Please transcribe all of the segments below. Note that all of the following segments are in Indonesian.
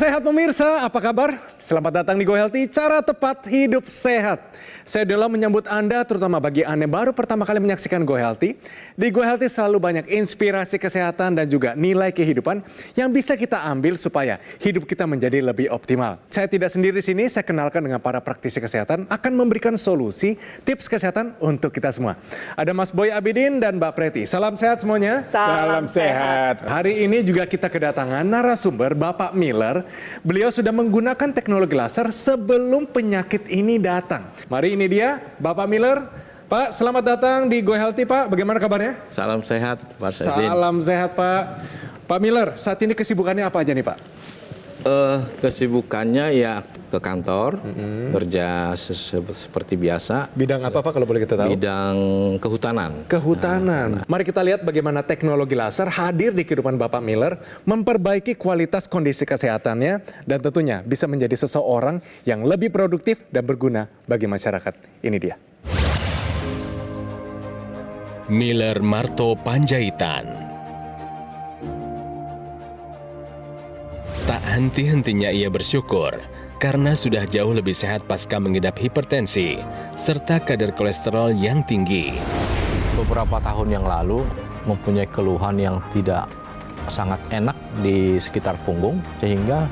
sehat pemirsa, apa kabar? Selamat datang di Go Healthy, cara tepat hidup sehat. Saya Dola menyambut Anda, terutama bagi Anda yang baru pertama kali menyaksikan Go Healthy. Di Go Healthy selalu banyak inspirasi kesehatan dan juga nilai kehidupan yang bisa kita ambil supaya hidup kita menjadi lebih optimal. Saya tidak sendiri di sini, saya kenalkan dengan para praktisi kesehatan akan memberikan solusi, tips kesehatan untuk kita semua. Ada Mas Boy Abidin dan Mbak Preti. Salam sehat semuanya. Salam sehat. Hari ini juga kita kedatangan narasumber Bapak Miller. Beliau sudah menggunakan teknologi laser sebelum penyakit ini datang. Mari ini dia Bapak Miller. Pak, selamat datang di Go Healthy Pak. Bagaimana kabarnya? Salam sehat Pak Sedin. Salam sehat Pak. Pak Miller, saat ini kesibukannya apa aja nih Pak? Kesibukannya ya ke kantor, kerja seperti biasa. Bidang apa Pak kalau boleh kita tahu? Bidang kehutanan. Kehutanan. Mari kita lihat bagaimana teknologi laser hadir di kehidupan Bapak Miller, memperbaiki kualitas kondisi kesehatannya, dan tentunya bisa menjadi seseorang yang lebih produktif dan berguna bagi masyarakat. Ini dia. Miller Marto Panjaitan. Tak henti-hentinya ia bersyukur karena sudah jauh lebih sehat pasca mengidap hipertensi serta kadar kolesterol yang tinggi. Beberapa tahun yang lalu mempunyai keluhan yang tidak sangat enak di sekitar punggung sehingga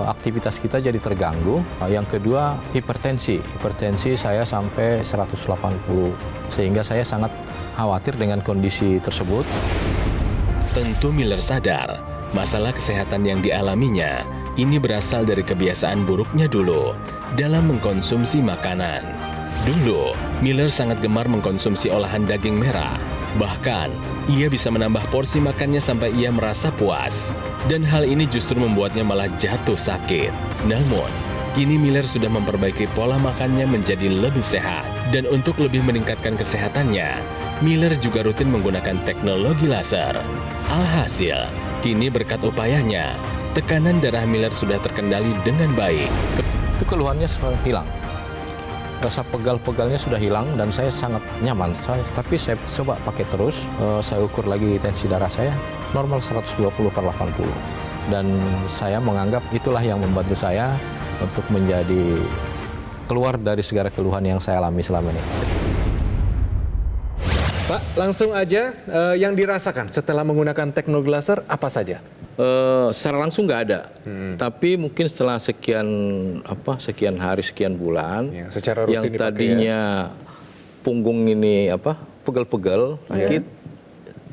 aktivitas kita jadi terganggu. Yang kedua hipertensi. Hipertensi saya sampai 180 sehingga saya sangat khawatir dengan kondisi tersebut. Tentu Miller sadar masalah kesehatan yang dialaminya ini berasal dari kebiasaan buruknya dulu dalam mengkonsumsi makanan. Dulu, Miller sangat gemar mengkonsumsi olahan daging merah. Bahkan, ia bisa menambah porsi makannya sampai ia merasa puas. Dan hal ini justru membuatnya malah jatuh sakit. Namun, kini Miller sudah memperbaiki pola makannya menjadi lebih sehat. Dan untuk lebih meningkatkan kesehatannya, Miller juga rutin menggunakan teknologi laser. Alhasil, kini berkat upayanya, tekanan darah Miller sudah terkendali dengan baik. Itu keluhannya sudah hilang. Rasa pegal-pegalnya sudah hilang dan saya sangat nyaman. Tapi saya coba pakai terus, saya ukur lagi tensi darah saya, normal 120/80. Dan saya menganggap itulah yang membantu saya untuk menjadi keluar dari segala keluhan yang saya alami selama ini. Pak, langsung aja yang dirasakan setelah menggunakan teknologi laser apa saja? Secara langsung nggak ada, tapi mungkin setelah sekian hari, sekian bulan, ya, secara rutin yang dipakai, tadinya punggung ini pegel-pegel, sakit,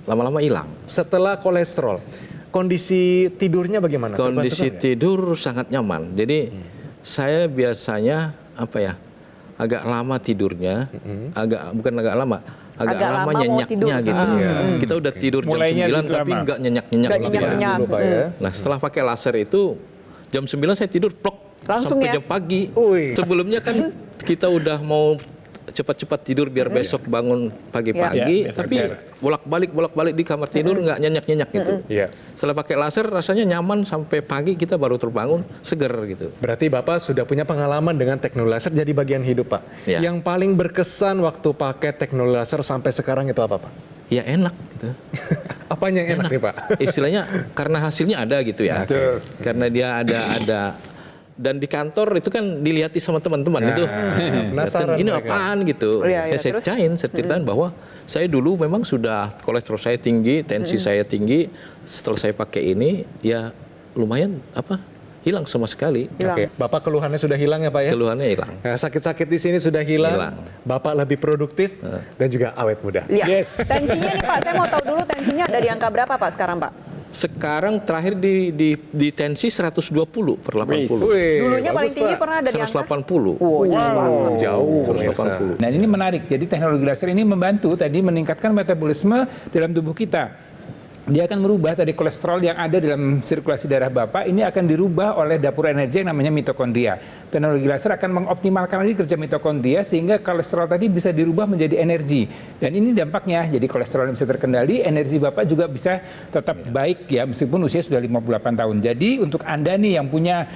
lama-lama hilang. Setelah kolesterol, kondisi tidurnya bagaimana? Kondisi tidur sangat nyaman. Jadi saya biasanya agak lama tidurnya, agak lama nyenyaknya gitu. Kita udah tidur jam 9 tapi nggak nyenyak-nyenyak gitu ya. Nah setelah pakai laser itu jam 9 saya tidur plok langsung sampai ya? jam pagi. Ui. Sebelumnya kan kita udah mau cepat-cepat tidur biar besok bangun pagi-pagi, tapi bolak-balik di kamar tidur nggak nyenyak-nyenyak gitu. Setelah pakai laser rasanya nyaman sampai pagi kita baru terbangun seger gitu. Berarti Bapak sudah punya pengalaman dengan teknologi laser jadi bagian hidup Pak. Ya. Yang paling berkesan waktu pakai teknologi laser sampai sekarang itu apa Pak? Ya enak gitu. Apanya yang enak nih Pak? Istilahnya karena hasilnya ada gitu ya. Karena dia ada. Dan di kantor itu kan dilihati sama teman-teman itu. Penasaran ini mereka. apaan gitu. Saya ceritain bahwa saya dulu memang sudah kolesterol saya tinggi, tensi saya tinggi. Setelah saya pakai ini ya lumayan hilang sama sekali. Oke, Bapak keluhannya sudah hilang ya Pak ya? Keluhannya hilang. Nah, sakit-sakit di sini sudah hilang. Bapak lebih produktif dan juga awet muda. Ya. Yes. Tensinya nih Pak, saya mau tahu dulu tensinya ada di angka berapa Pak sekarang Pak? Sekarang terakhir di tensi 120/80. Dulunya paling tinggi Pak. pernah ada di angka 180. Jauh. 180. Nah ini menarik, jadi teknologi laser ini membantu tadi meningkatkan metabolisme dalam tubuh kita. Dia akan merubah tadi kolesterol yang ada dalam sirkulasi darah Bapak, ini akan dirubah oleh dapur energi yang namanya mitokondria. Teknologi laser akan mengoptimalkan lagi kerja mitokondria sehingga kolesterol tadi bisa dirubah menjadi energi. Dan ini dampaknya, jadi kolesterol bisa terkendali, energi Bapak juga bisa tetap baik ya, meskipun usia sudah 58 tahun. Jadi untuk Anda nih yang punya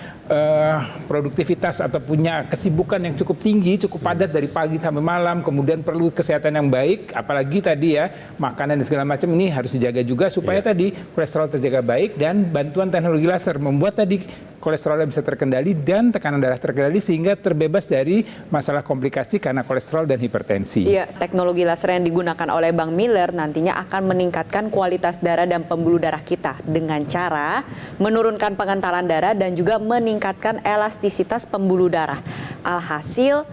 produktivitas atau punya kesibukan yang cukup tinggi, cukup padat dari pagi sampai malam, kemudian perlu kesehatan yang baik, apalagi tadi ya, makanan dan segala macam ini harus dijaga juga supaya tadi kolesterol terjaga baik, dan bantuan teknologi laser membuat tadi kolesterolnya bisa terkendali dan tekanan darah terkendali sehingga terbebas dari masalah komplikasi karena kolesterol dan hipertensi. Iya, teknologi laser yang digunakan oleh Bang Miller nantinya akan meningkatkan kualitas darah dan pembuluh darah kita dengan cara menurunkan pengentalan darah dan juga meningkatkan elastisitas pembuluh darah. Alhasil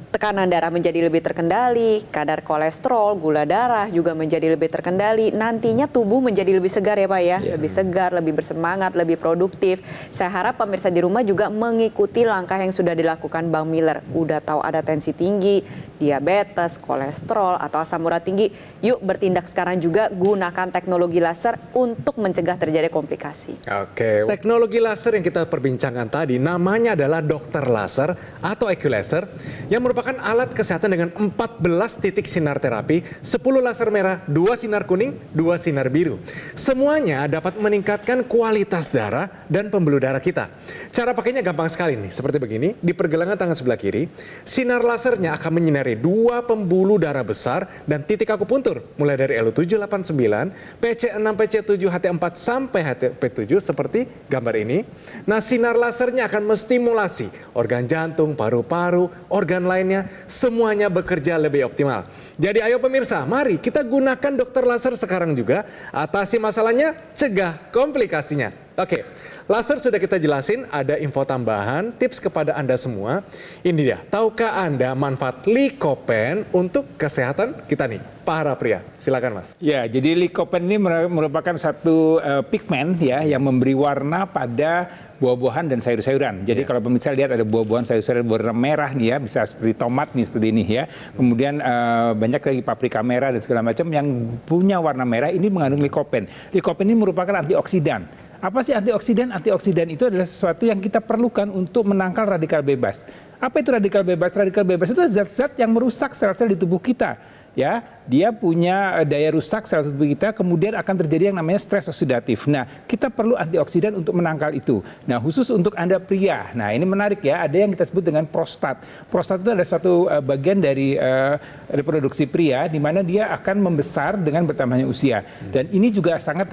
tekanan darah menjadi lebih terkendali, kadar kolesterol, gula darah juga menjadi lebih terkendali. Nantinya tubuh menjadi lebih segar ya Pak ya, lebih segar, lebih bersemangat, lebih produktif. Saya harap pemirsa di rumah juga mengikuti langkah yang sudah dilakukan Bang Miller. Udah tahu ada tensi tinggi, diabetes, kolesterol, atau asam urat tinggi. Yuk bertindak sekarang juga, gunakan teknologi laser untuk mencegah terjadi komplikasi. Oke, teknologi laser yang kita perbincangkan tadi namanya adalah dokter laser atau EQ-laser yang merupakan alat kesehatan dengan 14 titik sinar terapi, 10 laser merah, 2 sinar kuning, 2 sinar biru. Semuanya dapat meningkatkan kualitas darah dan pembuluh darah kita. Cara pakainya gampang sekali nih, seperti begini. Di pergelangan tangan sebelah kiri, sinar lasernya akan menyinari 2 pembuluh darah besar dan titik akupuntur, mulai dari LU789, PC6, PC7, HT4 sampai HTP7 seperti gambar ini. Nah, sinar lasernya akan menstimulasi organ jantung, paru-paru, organ lainnya, semuanya bekerja lebih optimal. Jadi ayo pemirsa, mari kita gunakan dokter laser sekarang juga. Atasi masalahnya, cegah komplikasinya. Oke, laser sudah kita jelasin, ada info tambahan, tips kepada Anda semua. Ini dia, tahukah Anda manfaat Lycopene untuk kesehatan kita nih? Pak Harapriya, silakan Mas. Ya, jadi Lycopene ini merupakan satu pigmen ya yang memberi warna pada buah-buahan dan sayur-sayuran. Jadi kalau pemirsa lihat ada buah-buahan sayur-sayuran berwarna merah nih ya, bisa seperti tomat nih seperti ini ya. Kemudian banyak lagi paprika merah dan segala macam yang punya warna merah ini mengandung Lycopene. Lycopene ini merupakan antioksidan. Apa sih antioksidan? Antioksidan itu adalah sesuatu yang kita perlukan untuk menangkal radikal bebas. Apa itu radikal bebas? Radikal bebas itu zat-zat yang merusak sel-sel di tubuh kita. Ya, dia punya daya rusak sel tubuh kita, kemudian akan terjadi yang namanya stres oksidatif. Nah, kita perlu antioksidan untuk menangkal itu. Nah, khusus untuk Anda pria, nah ini menarik ya, ada yang kita sebut dengan prostat. Prostat itu adalah suatu bagian dari reproduksi pria, di mana dia akan membesar dengan bertambahnya usia. Dan ini juga sangat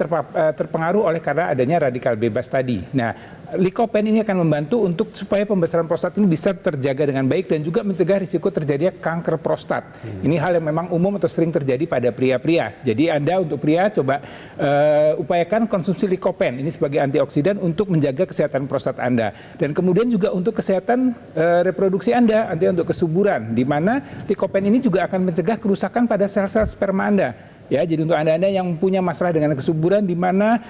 terpengaruh oleh karena adanya radikal bebas tadi. Nah, Lycopene ini akan membantu untuk supaya pembesaran prostat ini bisa terjaga dengan baik dan juga mencegah risiko terjadinya kanker prostat. Ini hal yang memang umum atau sering terjadi pada pria-pria. Jadi Anda untuk pria coba upayakan konsumsi Lycopene ini sebagai antioksidan untuk menjaga kesehatan prostat Anda. Dan kemudian juga untuk kesehatan reproduksi Anda, artinya untuk kesuburan, di mana Lycopene ini juga akan mencegah kerusakan pada sel-sel sperma Anda. Ya, jadi untuk Anda yang punya masalah dengan kesuburan di mana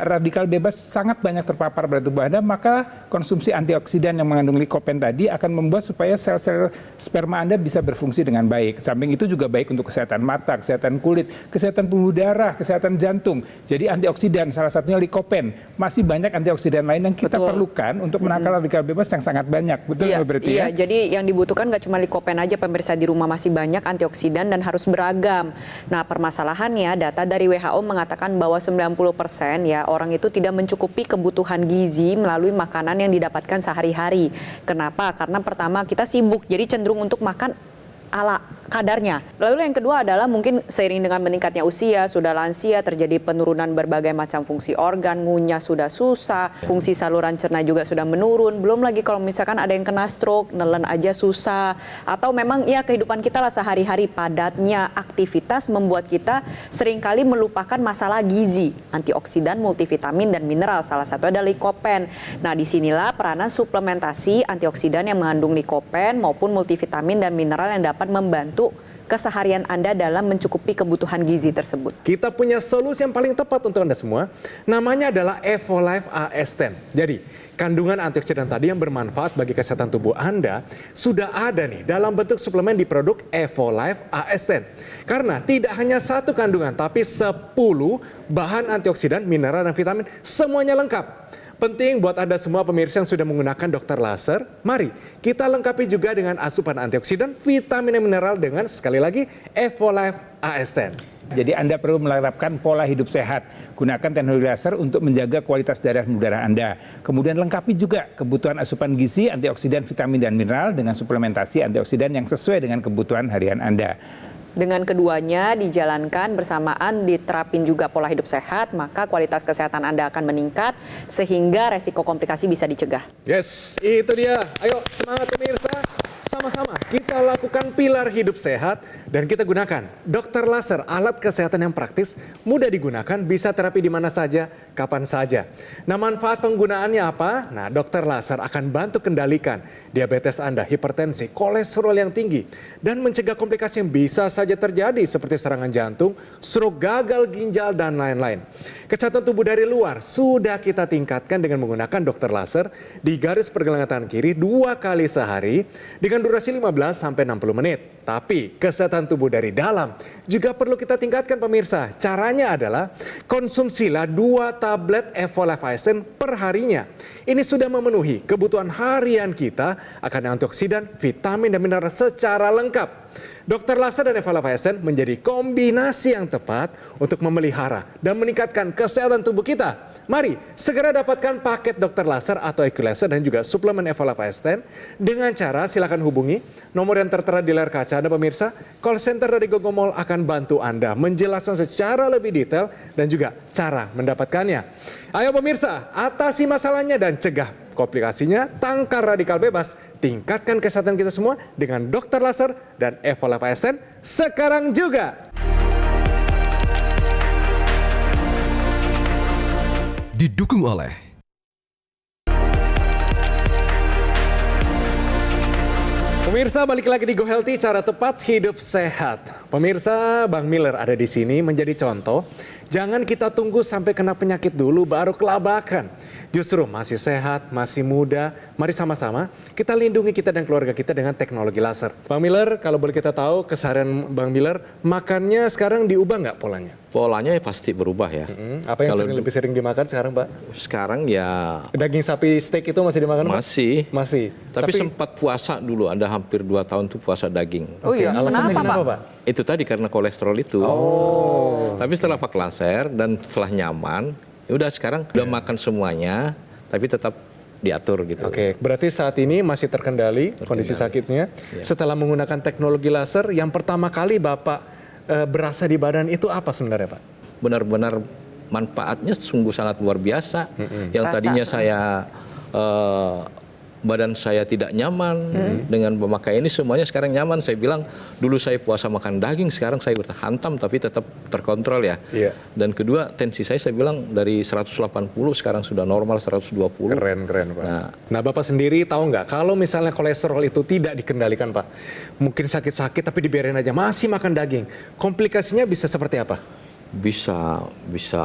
radikal bebas sangat banyak terpapar pada tubuh Anda, maka konsumsi antioksidan yang mengandung Lycopene tadi akan membuat supaya sel-sel sperma Anda bisa berfungsi dengan baik. Samping itu juga baik untuk kesehatan mata, kesehatan kulit, kesehatan pembuluh darah, kesehatan jantung. Jadi antioksidan salah satunya Lycopene. Masih banyak antioksidan lain yang kita perlukan untuk menangkal radikal bebas yang sangat banyak. Betul iya, berarti iya, ya? jadi yang dibutuhkan nggak cuma Lycopene aja pemirsa di rumah, masih banyak antioksidan dan harus beragam. Nah, permasalahannya data dari WHO mengatakan bahwa 90% ya orang itu tidak mencukupi kebutuhan gizi melalui makanan yang didapatkan sehari-hari. Kenapa? Karena pertama kita sibuk, jadi cenderung untuk makan ala kadarnya. Lalu yang kedua adalah mungkin seiring dengan meningkatnya usia, sudah lansia, terjadi penurunan berbagai macam fungsi organ, ngunyah sudah susah, fungsi saluran cerna juga sudah menurun. Belum lagi kalau misalkan ada yang kena stroke, nelen aja susah. Atau memang ya kehidupan kita lah sehari-hari padatnya aktivitas membuat kita seringkali melupakan masalah gizi, antioksidan, multivitamin, dan mineral. Salah satu ada Lycopene. Nah, disinilah peranan suplementasi antioksidan yang mengandung Lycopene maupun multivitamin dan mineral yang dapat membantu keseharian Anda dalam mencukupi kebutuhan gizi tersebut. Kita punya solusi yang paling tepat untuk Anda semua. Namanya adalah EvoLife AS10. Jadi, kandungan antioksidan tadi yang bermanfaat bagi kesehatan tubuh Anda sudah ada nih dalam bentuk suplemen di produk EvoLife AS10. Karena tidak hanya satu kandungan, tapi 10 bahan antioksidan, mineral, dan vitamin, semuanya lengkap. Penting buat Anda semua pemirsa yang sudah menggunakan dokter laser, mari kita lengkapi juga dengan asupan antioksidan, vitamin dan mineral dengan sekali lagi EvoLife AS10. Jadi Anda perlu menerapkan pola hidup sehat. Gunakan teknologi laser untuk menjaga kualitas darah Anda. Kemudian lengkapi juga kebutuhan asupan gizi, antioksidan, vitamin, dan mineral dengan suplementasi antioksidan yang sesuai dengan kebutuhan harian Anda. Dengan keduanya dijalankan bersamaan, diterapin juga pola hidup sehat, maka kualitas kesehatan Anda akan meningkat sehingga resiko komplikasi bisa dicegah. Yes, itu dia. Ayo semangat pemirsa. Sama-sama kita lakukan pilar hidup sehat dan kita gunakan dokter laser, alat kesehatan yang praktis, mudah digunakan, bisa terapi di mana saja, kapan saja. Nah, manfaat penggunaannya apa? Nah, dokter laser akan bantu kendalikan diabetes Anda, hipertensi, kolesterol yang tinggi, dan mencegah komplikasi yang bisa saja terjadi seperti serangan jantung, stroke, gagal ginjal, dan lain-lain. Kesehatan tubuh dari luar sudah kita tingkatkan dengan menggunakan dokter laser di garis pergelangan tangan kiri 2 kali sehari dengan durasi 15 sampai 60 menit. Tapi kesehatan tubuh dari dalam juga perlu kita tingkatkan pemirsa. Caranya adalah konsumsilah 2 tablet Evolave per harinya. Ini sudah memenuhi kebutuhan harian kita akan antioksidan, vitamin, dan mineral secara lengkap. Dokter laser dan Evolave menjadi kombinasi yang tepat untuk memelihara dan meningkatkan kesehatan tubuh kita. Mari segera dapatkan paket dokter laser atau Equilaser dan juga suplemen Evolave dengan cara silakan hubungi nomor yang tertera di layar kaca Anda pemirsa. Call center dari Gogomol akan bantu Anda menjelaskan secara lebih detail dan juga cara mendapatkannya. Ayo pemirsa, atasi masalahnya dan cegah komplikasinya, tangkal radikal bebas, tingkatkan kesehatan kita semua dengan dokter laser dan Evolave sekarang juga. Didukung oleh Pemirsa, balik lagi di Go Healthy, cara tepat hidup sehat. Pemirsa, Bang Miller ada di sini menjadi contoh. Jangan kita tunggu sampai kena penyakit dulu baru kelabakan. Justru masih sehat, masih muda, mari sama-sama kita lindungi kita dan keluarga kita dengan teknologi laser. Bang Miller, kalau boleh kita tahu keseharian Bang Miller, makannya sekarang diubah nggak polanya? Polanya pasti berubah ya. Apa yang lebih sering dimakan sekarang, Pak? Sekarang ya Daging sapi steak itu masih dimakan, Pak? masih. Tapi sempat puasa dulu, ada hampir 2 tahun tuh puasa daging. Oh iya, Alasannya kenapa, kenapa, Pak? Pak? Itu tadi karena kolesterol itu. Tapi setelah pakai laser dan setelah nyaman, ya udah sekarang udah makan semuanya, tapi tetap diatur gitu. Oke, berarti saat ini masih terkendali kondisi sakitnya. Setelah menggunakan teknologi laser, yang pertama kali Bapak berasa di badan itu apa sebenarnya, Pak? Benar-benar manfaatnya sungguh sangat luar biasa. Yang Rasa. tadinya saya badan saya tidak nyaman dengan memakai ini, semuanya sekarang nyaman. Saya bilang dulu saya puasa makan daging, sekarang saya berhantam tapi tetap terkontrol ya. Iya. Dan kedua, tensi saya bilang dari 180 sekarang sudah normal 120. Keren, Pak. Nah, Bapak sendiri tahu nggak kalau misalnya kolesterol itu tidak dikendalikan, Pak, mungkin sakit-sakit tapi dibiarin aja, masih makan daging, komplikasinya bisa seperti apa? Bisa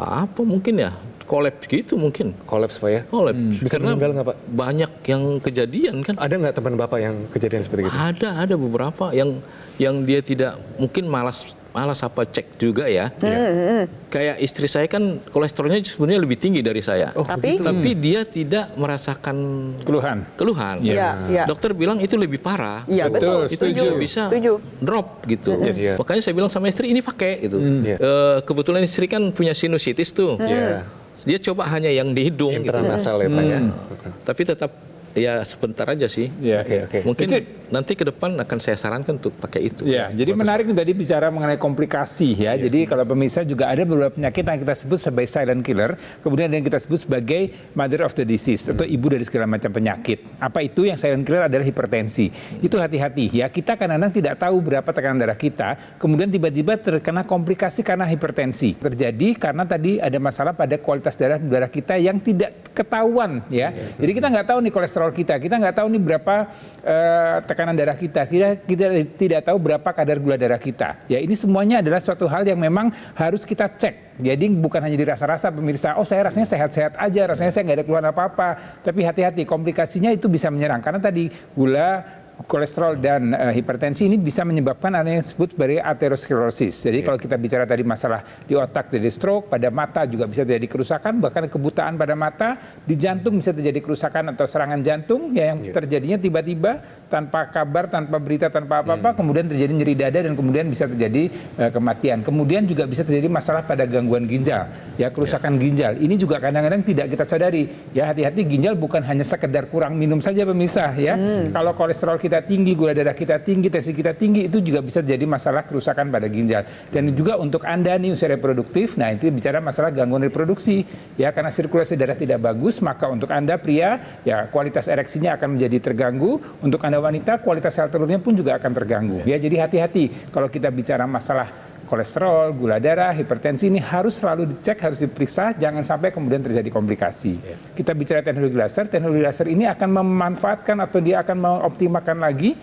apa mungkin ya? Kolaps gitu mungkin. Kolaps, Pak ya? Kolaps. Bisa Karena meninggal nggak, Pak? banyak yang kejadian kan. Ada nggak teman Bapak yang kejadian seperti itu? Ada beberapa yang dia tidak mungkin malas apa cek juga ya. Kayak istri saya kan kolesterolnya sebenarnya lebih tinggi dari saya. Tapi dia tidak merasakan keluhan. Iya, iya. Dokter bilang itu lebih parah. Iya, betul. Itu Setuju. juga bisa Setuju. drop gitu. Iya. Makanya saya bilang sama istri ini pakai gitu. Kebetulan istri kan punya sinusitis tuh. Iya. Dia coba hanya yang di hidung gitu. Intranasal ya, Pak ya? Tapi tetap ya sebentar aja sih. Iya, Oke. Mungkin nanti ke depan akan saya sarankan untuk pakai itu. Ya, jadi menarik nih tadi bicara mengenai komplikasi ya. Jadi kalau pemirsa juga ada beberapa penyakit yang kita sebut sebagai silent killer, kemudian ada yang kita sebut sebagai mother of the disease atau ibu dari segala macam penyakit. Apa itu? Yang silent killer adalah hipertensi. Itu hati-hati ya. Kita kadang-kadang tidak tahu berapa tekanan darah kita, kemudian tiba-tiba terkena komplikasi karena hipertensi. Terjadi karena tadi ada masalah pada kualitas darah kita yang tidak ketahuan ya. Jadi kita nggak tahu nih kolesterol kita nggak tahu nih berapa tekanan darah kita tidak tahu berapa kadar gula darah kita. Ya ini semuanya adalah suatu hal yang memang harus kita cek. Jadi bukan hanya dirasa-rasa pemirsa, oh saya rasanya sehat-sehat aja, rasanya saya nggak ada keluhan apa-apa. Tapi hati-hati, komplikasinya itu bisa menyerang. Karena tadi gula, kolesterol dan hipertensi ini bisa menyebabkan ada yang disebut sebagai aterosklerosis. Jadi kalau kita bicara tadi masalah di otak jadi stroke, pada mata juga bisa terjadi kerusakan, bahkan kebutaan pada mata, di jantung bisa terjadi kerusakan atau serangan jantung ya, yang terjadinya tiba-tiba tanpa kabar, tanpa berita, tanpa apa-apa, kemudian terjadi nyeri dada dan kemudian bisa terjadi kematian. Kemudian juga bisa terjadi masalah pada gangguan ginjal, ya kerusakan ginjal. Ini juga kadang-kadang tidak kita sadari. Ya hati-hati, ginjal bukan hanya sekedar kurang minum saja pemirsa ya. Kalau kolesterol kita tinggi, gula darah kita tinggi, tensi kita tinggi, itu juga bisa jadi masalah kerusakan pada ginjal. Dan juga untuk Anda nih usia reproduktif, nah itu bicara masalah gangguan reproduksi ya, karena sirkulasi darah tidak bagus, maka untuk Anda pria ya kualitas ereksinya akan menjadi terganggu, untuk Anda wanita kualitas sel telurnya pun juga akan terganggu. Ya, jadi hati-hati kalau kita bicara masalah kolesterol, gula darah, hipertensi, ini harus selalu dicek, harus diperiksa, jangan sampai kemudian terjadi komplikasi. Kita bicara teknologi laser ini akan memanfaatkan atau dia akan mengoptimalkan lagi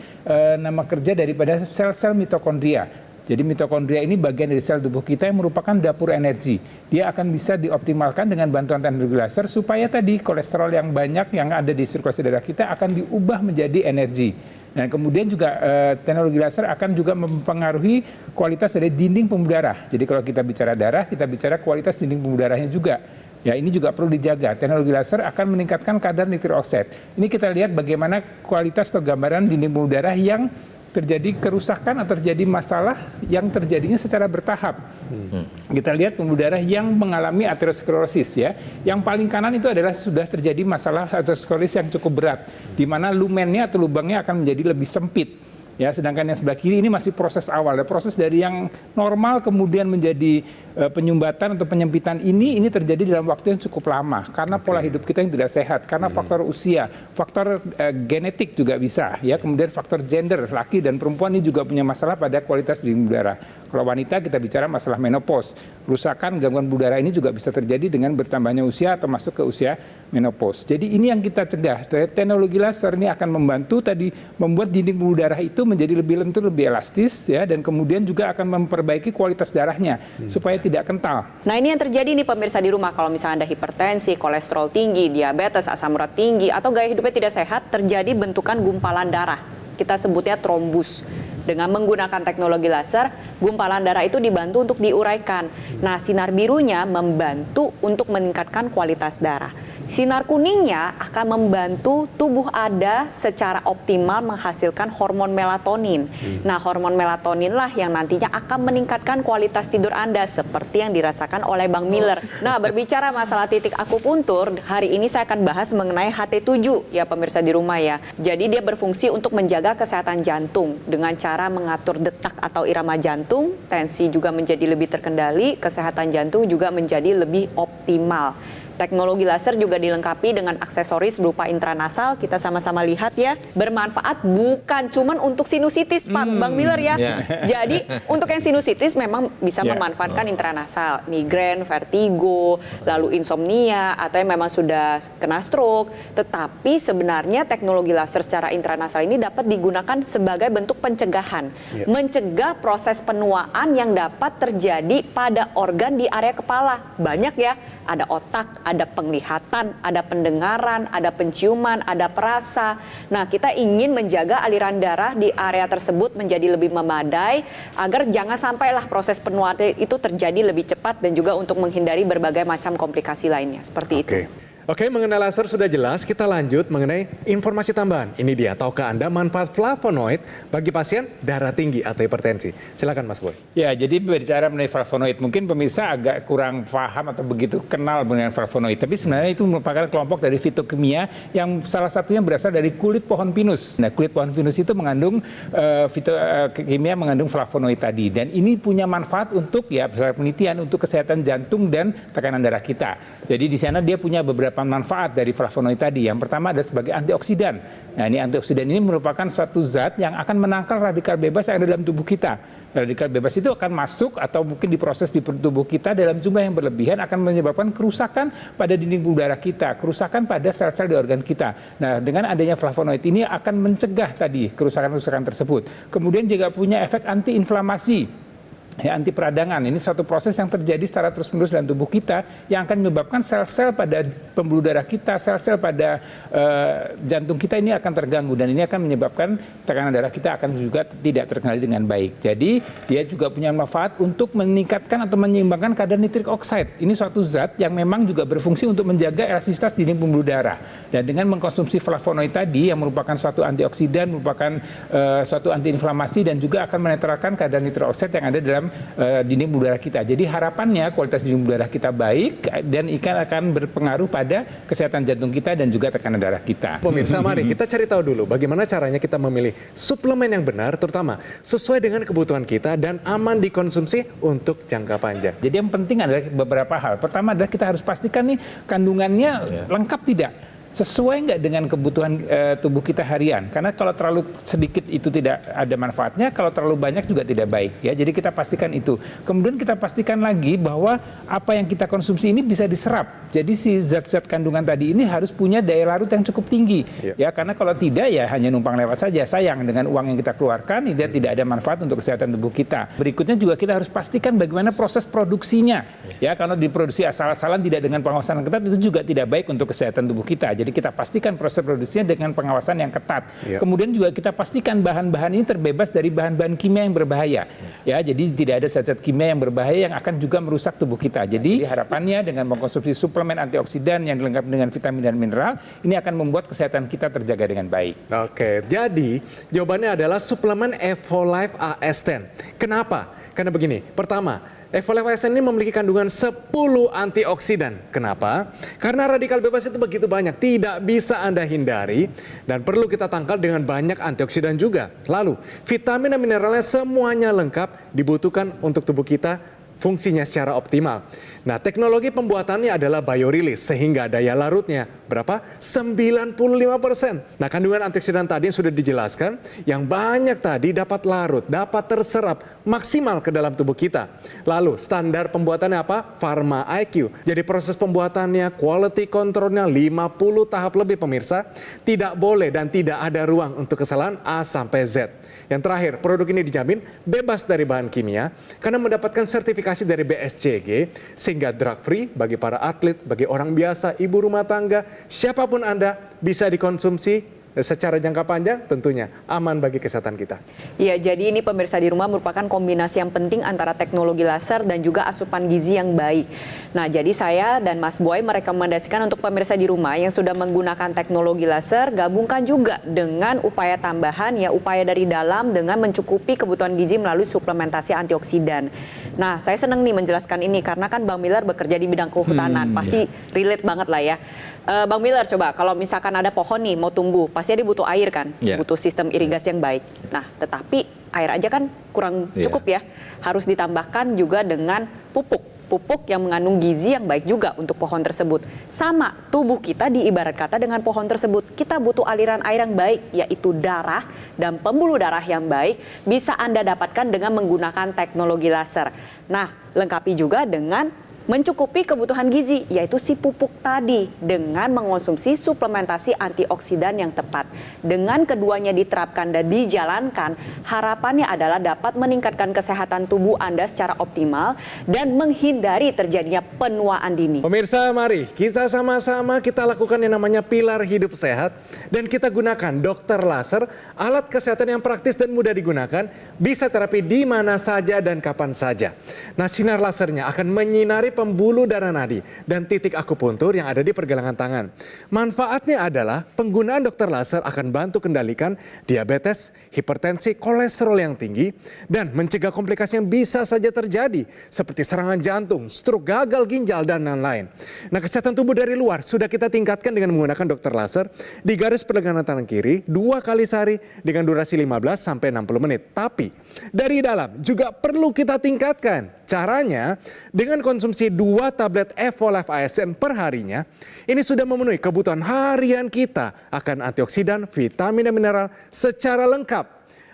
nama kerja daripada sel-sel mitokondria. Jadi mitokondria ini bagian dari sel tubuh kita yang merupakan dapur energi. Dia akan bisa dioptimalkan dengan bantuan teknologi laser supaya tadi kolesterol yang banyak yang ada di sirkulasi darah kita akan diubah menjadi energi. Dan kemudian juga teknologi laser akan juga mempengaruhi kualitas dari dinding pembuluh darah. Jadi kalau kita bicara darah, kita bicara kualitas dinding pembuluh darahnya juga. Ya, ini juga perlu dijaga. Teknologi laser akan meningkatkan kadar nitrik oksid. Ini kita lihat bagaimana kualitas atau gambaran dinding pembuluh darah yang terjadi kerusakan atau terjadi masalah yang terjadinya secara bertahap. Kita lihat pembuluh darah yang mengalami aterosklerosis ya. Yang paling kanan itu adalah sudah terjadi masalah aterosklerosis yang cukup berat, di mana lumennya atau lubangnya akan menjadi lebih sempit. Ya, sedangkan yang sebelah kiri ini masih proses awal. Proses dari yang normal kemudian menjadi penyumbatan atau penyempitan ini terjadi dalam waktu yang cukup lama karena pola hidup kita yang tidak sehat, karena faktor usia, faktor genetik juga bisa ya, kemudian faktor gender, laki dan perempuan ini juga punya masalah pada kualitas dinding pembuluh darah. Kalau wanita kita bicara masalah menopause. Kerusakan gangguan pembuluh darah ini juga bisa terjadi dengan bertambahnya usia atau masuk ke usia menopause. Jadi ini yang kita cegah. Teknologi laser ini akan membantu tadi membuat dinding pembuluh darah itu menjadi lebih lentur, lebih elastis ya, dan kemudian juga akan memperbaiki kualitas darahnya supaya tidak kental. Nah, ini yang terjadi nih pemirsa di rumah, kalau misalnya Anda hipertensi, kolesterol tinggi, diabetes, asam urat tinggi, atau gaya hidupnya tidak sehat, terjadi bentukan gumpalan darah. Kita sebutnya trombus. Dengan menggunakan teknologi laser, gumpalan darah itu dibantu untuk diuraikan. Nah, sinar birunya membantu untuk meningkatkan kualitas darah. Sinar kuningnya akan membantu tubuh Anda secara optimal menghasilkan hormon melatonin. Nah, hormon melatonin lah yang nantinya akan meningkatkan kualitas tidur Anda seperti yang dirasakan oleh Bang Miller. Nah, berbicara masalah titik akupuntur, hari ini saya akan bahas mengenai HT7 ya pemirsa di rumah ya. Jadi dia berfungsi untuk menjaga kesehatan jantung dengan cara mengatur detak atau irama jantung, tensi juga menjadi lebih terkendali, kesehatan jantung juga menjadi lebih optimal. Teknologi laser juga dilengkapi dengan aksesoris berupa intranasal. Kita sama-sama lihat ya. Bermanfaat bukan cuman untuk sinusitis, Pak Bang Miller ya. Jadi untuk yang sinusitis memang bisa memanfaatkan intranasal. Migrain, vertigo, lalu insomnia, atau yang memang sudah kena stroke. Tetapi sebenarnya teknologi laser secara intranasal ini dapat digunakan sebagai bentuk pencegahan. Mencegah proses penuaan yang dapat terjadi pada organ di area kepala. Banyak ya. Ada otak, ada penglihatan, ada pendengaran, ada penciuman, ada perasa. Nah, kita ingin menjaga aliran darah di area tersebut menjadi lebih memadai agar jangan sampailah proses penuaan itu terjadi lebih cepat dan juga untuk menghindari berbagai macam komplikasi lainnya. Seperti itu. Oke, mengenai laser sudah jelas, kita lanjut mengenai informasi tambahan. Ini dia, tahukah Anda manfaat flavonoid bagi pasien darah tinggi atau hipertensi? Silakan Mas Boy. Ya, jadi berbicara mengenai flavonoid, mungkin pemirsa agak kurang paham atau begitu kenal dengan flavonoid. Tapi sebenarnya itu merupakan kelompok dari fitokimia yang salah satunya berasal dari kulit pohon pinus. Nah, kulit pohon pinus itu mengandung fitokimia mengandung flavonoid tadi. Dan ini punya manfaat untuk ya penelitian untuk kesehatan jantung dan tekanan darah kita. Jadi di sana dia punya beberapa manfaat dari flavonoid tadi. Yang pertama adalah sebagai antioksidan. Nah, ini antioksidan ini merupakan suatu zat yang akan menangkal radikal bebas yang ada dalam tubuh kita. Radikal bebas itu akan masuk atau mungkin diproses di tubuh kita dalam jumlah yang berlebihan, akan menyebabkan kerusakan pada dinding pembuluh darah kita, kerusakan pada sel-sel di organ kita. Nah, dengan adanya flavonoid ini akan mencegah tadi kerusakan-kerusakan tersebut. Kemudian juga punya efek antiinflamasi. Ya, anti peradangan ini suatu proses yang terjadi secara terus-menerus dalam tubuh kita yang akan menyebabkan sel-sel pada pembuluh darah kita, sel-sel pada jantung kita ini akan terganggu dan ini akan menyebabkan tekanan darah kita akan juga tidak terkendali dengan baik. Jadi dia juga punya manfaat untuk meningkatkan atau menyeimbangkan kadar nitrik oksid. Ini suatu zat yang memang juga berfungsi untuk menjaga elastisitas dinding pembuluh darah. Dan dengan mengkonsumsi flavonoid tadi yang merupakan suatu antioksidan, merupakan suatu antiinflamasi dan juga akan menetralkan kadar nitrik oksid yang ada dalam dalam dinding pembuluh darah kita. Jadi harapannya kualitas dinding pembuluh darah kita baik dan ikan akan berpengaruh pada kesehatan jantung kita dan juga tekanan darah kita. Pemirsa, mari kita cari tahu dulu bagaimana caranya kita memilih suplemen yang benar, terutama sesuai dengan kebutuhan kita dan aman dikonsumsi untuk jangka panjang. Jadi yang penting adalah beberapa hal. Pertama adalah kita harus pastikan nih kandungannya lengkap tidak, sesuai nggak dengan kebutuhan tubuh kita harian. Karena kalau terlalu sedikit itu tidak ada manfaatnya, kalau terlalu banyak juga tidak baik. Ya, jadi kita pastikan itu. Kemudian kita pastikan lagi bahwa apa yang kita konsumsi ini bisa diserap. Jadi si zat-zat kandungan tadi ini harus punya daya larut yang cukup tinggi. Ya, karena kalau tidak ya hanya numpang lewat saja. Sayang dengan uang yang kita keluarkan ini tidak ada manfaat untuk kesehatan tubuh kita. Berikutnya juga kita harus pastikan bagaimana proses produksinya. Ya, kalau diproduksi asal-asalan tidak dengan pengawasan yang ketat itu juga tidak baik untuk kesehatan tubuh kita. Jadi kita pastikan proses produksinya dengan pengawasan yang ketat. Kemudian juga kita pastikan bahan-bahan ini terbebas dari bahan-bahan kimia yang berbahaya. Ya, jadi tidak ada zat-zat kimia yang berbahaya yang akan juga merusak tubuh kita. Jadi harapannya dengan mengkonsumsi suplemen antioksidan yang dilengkapi dengan vitamin dan mineral, ini akan membuat kesehatan kita terjaga dengan baik. Oke, jadi jawabannya adalah suplemen Evolife AS10. Kenapa? Karena begini, pertama, Evolife AS10 ini memiliki kandungan 10 antioksidan. Kenapa? Karena radikal bebas itu begitu banyak, tidak bisa Anda hindari dan perlu kita tangkal dengan banyak antioksidan juga. Lalu, vitamin dan mineralnya semuanya lengkap dibutuhkan untuk tubuh kita fungsinya secara optimal. Nah, teknologi pembuatannya adalah biorelease sehingga daya larutnya berapa? 95%. Nah, kandungan antioksidan tadi yang sudah dijelaskan, yang banyak tadi dapat larut, dapat terserap maksimal ke dalam tubuh kita. Lalu, standar pembuatannya apa? Pharma IQ. Jadi proses pembuatannya, quality controlnya 50 tahap lebih pemirsa. Tidak boleh dan tidak ada ruang untuk kesalahan A sampai Z. Yang terakhir, produk ini dijamin bebas dari bahan kimia karena mendapatkan sertifikasi dari BSCG sehingga drug free bagi para atlet, bagi orang biasa, ibu rumah tangga, siapapun Anda bisa dikonsumsi secara jangka panjang, tentunya aman bagi kesehatan kita. Iya, jadi ini pemirsa di rumah merupakan kombinasi yang penting antara teknologi laser dan juga asupan gizi yang baik. Nah, jadi saya dan Mas Boy merekomendasikan untuk pemirsa di rumah yang sudah menggunakan teknologi laser, gabungkan juga dengan upaya tambahan, ya upaya dari dalam dengan mencukupi kebutuhan gizi melalui suplementasi antioksidan. Nah, saya senang nih menjelaskan ini karena kan Bang Miller bekerja di bidang kehutanan, pasti relate banget lah ya. Bang Miller, coba kalau misalkan ada pohon nih mau tumbuh, pasti dia butuh air kan, butuh sistem irigasi yang baik. Nah, tetapi air aja kan kurang cukup ya, harus ditambahkan juga dengan pupuk yang mengandung gizi yang baik juga untuk pohon tersebut. Sama, tubuh kita diibarat kata dengan pohon tersebut, kita butuh aliran air yang baik, yaitu darah dan pembuluh darah yang baik, bisa Anda dapatkan dengan menggunakan teknologi laser. Nah, lengkapi juga dengan mencukupi kebutuhan gizi, yaitu si pupuk tadi, dengan mengonsumsi suplementasi antioksidan yang tepat. Dengan keduanya diterapkan dan dijalankan, harapannya adalah dapat meningkatkan kesehatan tubuh Anda secara optimal dan menghindari terjadinya penuaan dini. Pemirsa, mari kita sama-sama kita lakukan yang namanya pilar hidup sehat dan kita gunakan dokter laser, alat kesehatan yang praktis dan mudah digunakan, bisa terapi di mana saja dan kapan saja. Nah, sinar lasernya akan menyinari pembuluh darah nadi dan titik akupuntur yang ada di pergelangan tangan. Manfaatnya adalah penggunaan dokter laser akan bantu kendalikan diabetes, hipertensi, kolesterol yang tinggi, dan mencegah komplikasi yang bisa saja terjadi seperti serangan jantung, stroke, gagal ginjal, dan lain-lain. Nah, kesehatan tubuh dari luar sudah kita tingkatkan dengan menggunakan dokter laser di garis pergelangan tangan kiri 2 kali sehari dengan durasi 15 sampai 60 menit. Tapi dari dalam juga perlu kita tingkatkan. Caranya dengan konsumsi 2 tablet Evolife AS10 per harinya, ini sudah memenuhi kebutuhan harian kita akan antioksidan, vitamin dan mineral secara lengkap.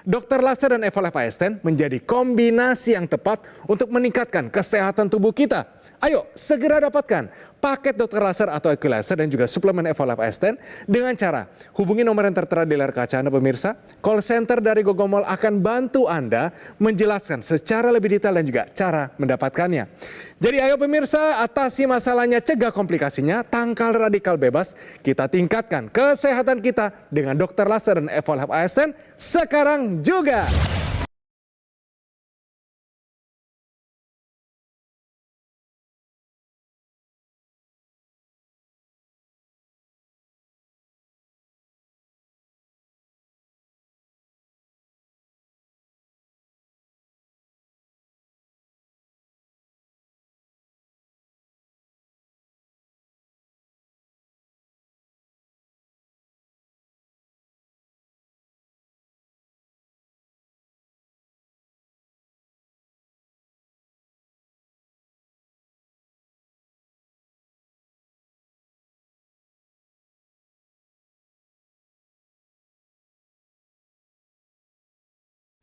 Dokter laser dan Evolife AS10 menjadi kombinasi yang tepat untuk meningkatkan kesehatan tubuh kita. Ayo segera dapatkan paket dokter laser atau IQ laser dan juga suplemen Evolife AS10 dengan cara hubungi nomor yang tertera di layar kaca Anda pemirsa. Call center dari Gogomol akan bantu Anda menjelaskan secara lebih detail dan juga cara mendapatkannya. Jadi ayo pemirsa, atasi masalahnya, cegah komplikasinya, tangkal radikal bebas, kita tingkatkan kesehatan kita dengan dokter laser dan Evolife AS10 sekarang juga.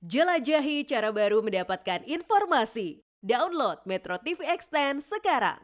Jelajahi cara baru mendapatkan informasi. Download Metro TV Extend sekarang.